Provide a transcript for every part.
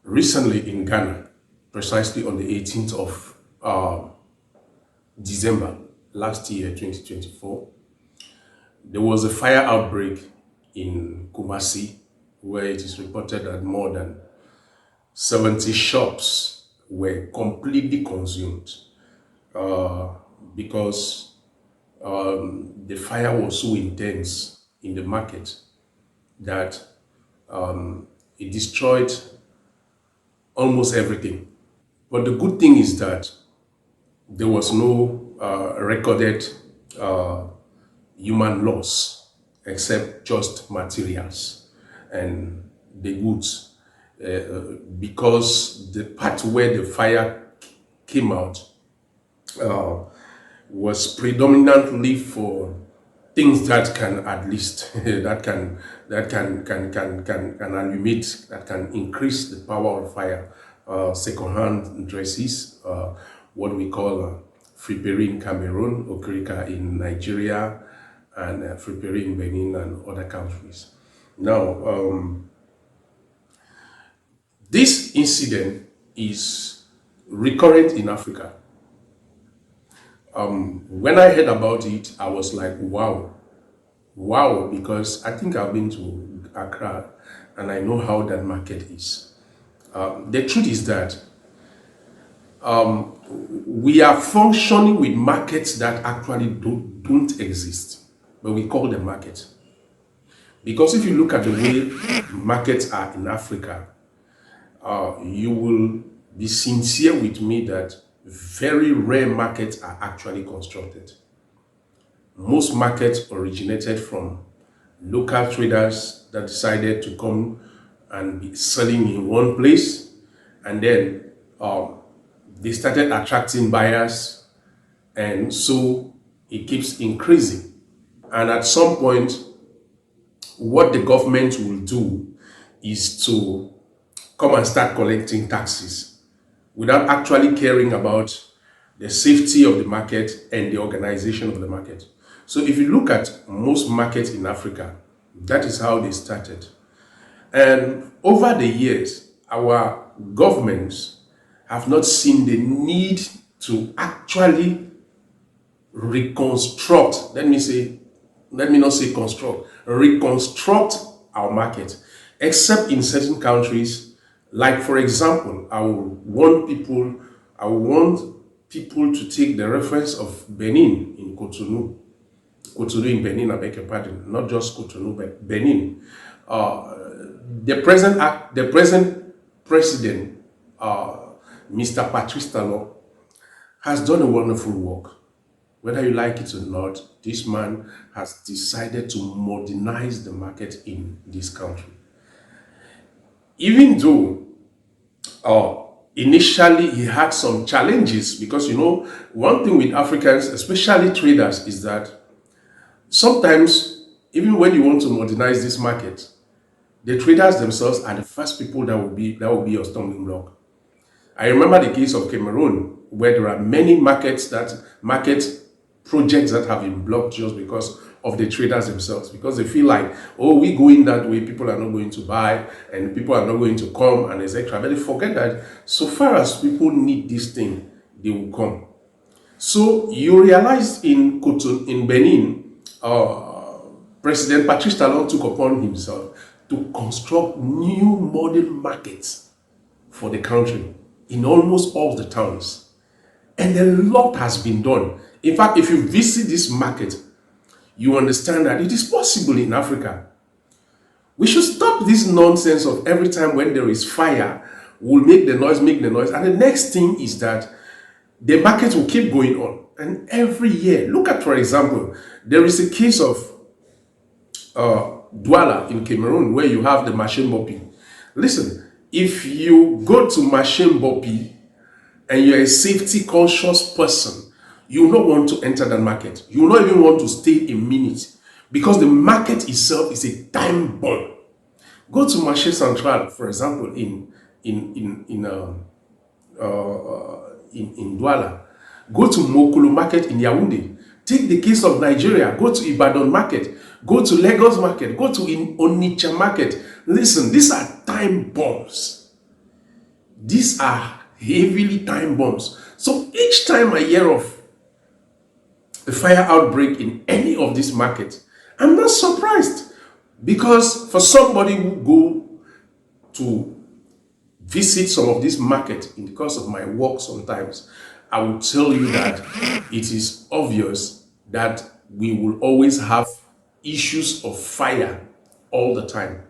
Recently in Ghana, precisely on the 18th of December last year, 2024, there was a fire outbreak in Kumasi, where it is reported that more than 70 shops were completely consumed because the fire was so intense in the market that it destroyed almost everything. But the good thing is that there was no recorded human loss except just materials and the goods, because the part where the fire came out was predominantly for things that can at least that can illuminate, that can increase the power of fire. Second-hand dresses, what we call 𝒉𝑟𝑜𝑚 in Cameroon, okrika in Nigeria, and 𝒉𝑟𝑜𝑚 in Benin and other countries. Now, this incident is recurrent in Africa. When I heard about it, I was like, wow, because I think I've been to Accra and I know how that market is. The truth is that we are functioning with markets that actually don't exist, but we call them markets. Because if you look at the way markets are in Africa, you will be sincere with me that very rare markets are actually constructed. Most markets originated from local traders that decided to come and be selling in one place, and then they started attracting buyers, and so it keeps increasing. And at some point, what the government will do is to come and start collecting taxes without actually caring about the safety of the market and the organization of the market. So if you look at most markets in Africa, that is how they started. And over the years, our governments have not seen the need to actually reconstruct, let me not say construct, reconstruct our market, except in certain countries. Like, for example, I want people to take the reference of Benin in Cotonou in Benin, I beg your pardon, not just Cotonou, but Benin. The present president, Mr. Patrice Talon, has done a wonderful work. Whether you like it or not, this man has decided to modernize the market in this country. Even though initially he had some challenges, because one thing with Africans, especially traders, is that sometimes, even when you want to modernize this market, the traders themselves are the first people that will be your stumbling block. I remember the case of Cameroon, where there are many market projects that have been blocked just because of the traders themselves, because they feel like, oh, we go in that way, people are not going to buy and people are not going to come, and etc. But they forget that so far as people need this thing, they will come. So you realize in Benin, President Patrice Talon took upon himself to construct new modern markets for the country in almost all the towns. And a lot has been done. In fact, if you visit this market, you understand that it is possible in Africa. We should stop this nonsense of every time when there is fire, we'll make the noise. And the next thing is that the market will keep going on. And every year, look at, for example, there is a case of Douala in Cameroon, where you have the Marché Mbopi. Listen, if you go to Marché Mbopi and you're a safety conscious person, you will not want to enter that market. You will not even want to stay a minute, because the market itself is a time bomb. Go to Marché Central, for example, in Douala. Go to Mokolo Market in Yaoundé. Take the case of Nigeria. Go to Ibadan Market. Go to Lagos Market. Go to Onitsha Market. Listen, these are time bombs. These are heavily time bombs. So each time I hear of a fire outbreak in any of these markets, I'm not surprised, because for somebody who go to visit some of these markets in the course of my work sometimes, I will tell you that it is obvious that we will always have issues of fire all the time.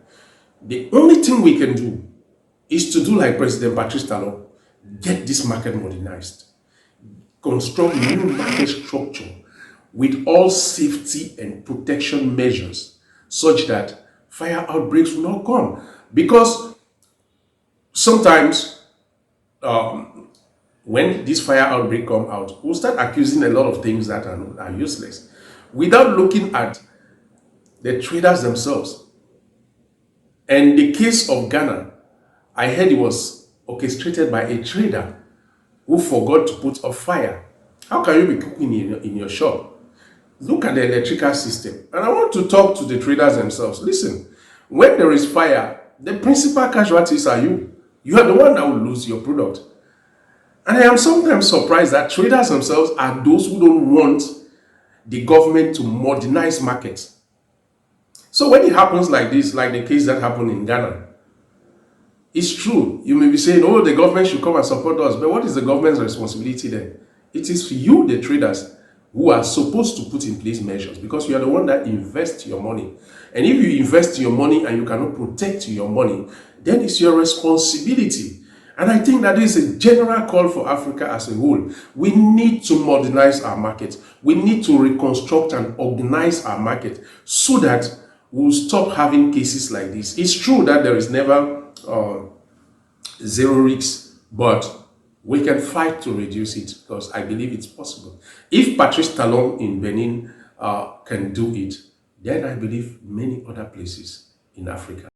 The only thing we can do is to do like President Patrice Talon, get this market modernized, construct new market structure with all safety and protection measures such that fire outbreaks will not come. Because sometimes when this fire outbreak come out, we'll start accusing a lot of things that are useless without looking at the traders themselves. And the case of Ghana, I heard it was orchestrated by a trader who forgot to put a fire. How can you be cooking in your shop? Look at the electrical system. And I want to talk to the traders themselves. Listen, when there is fire, the principal casualties are you. You are the one that will lose your product. And I am sometimes surprised that traders themselves are those who don't want the government to modernize markets. So when it happens like this, like the case that happened in Ghana, it's true. You may be saying, oh, the government should come and support us. But what is the government's responsibility then? It is for you, the traders, who are supposed to put in place measures, because you are the one that invests your money. And if you invest your money and you cannot protect your money, then it's your responsibility. And I think that is a general call for Africa as a whole. We need to modernize our market. We need to reconstruct and organize our market so that we'll stop having cases like this. It's true that there is never zero risk, but we can fight to reduce it, because I believe it's possible. If Patrice Talon in Benin can do it, then I believe many other places in Africa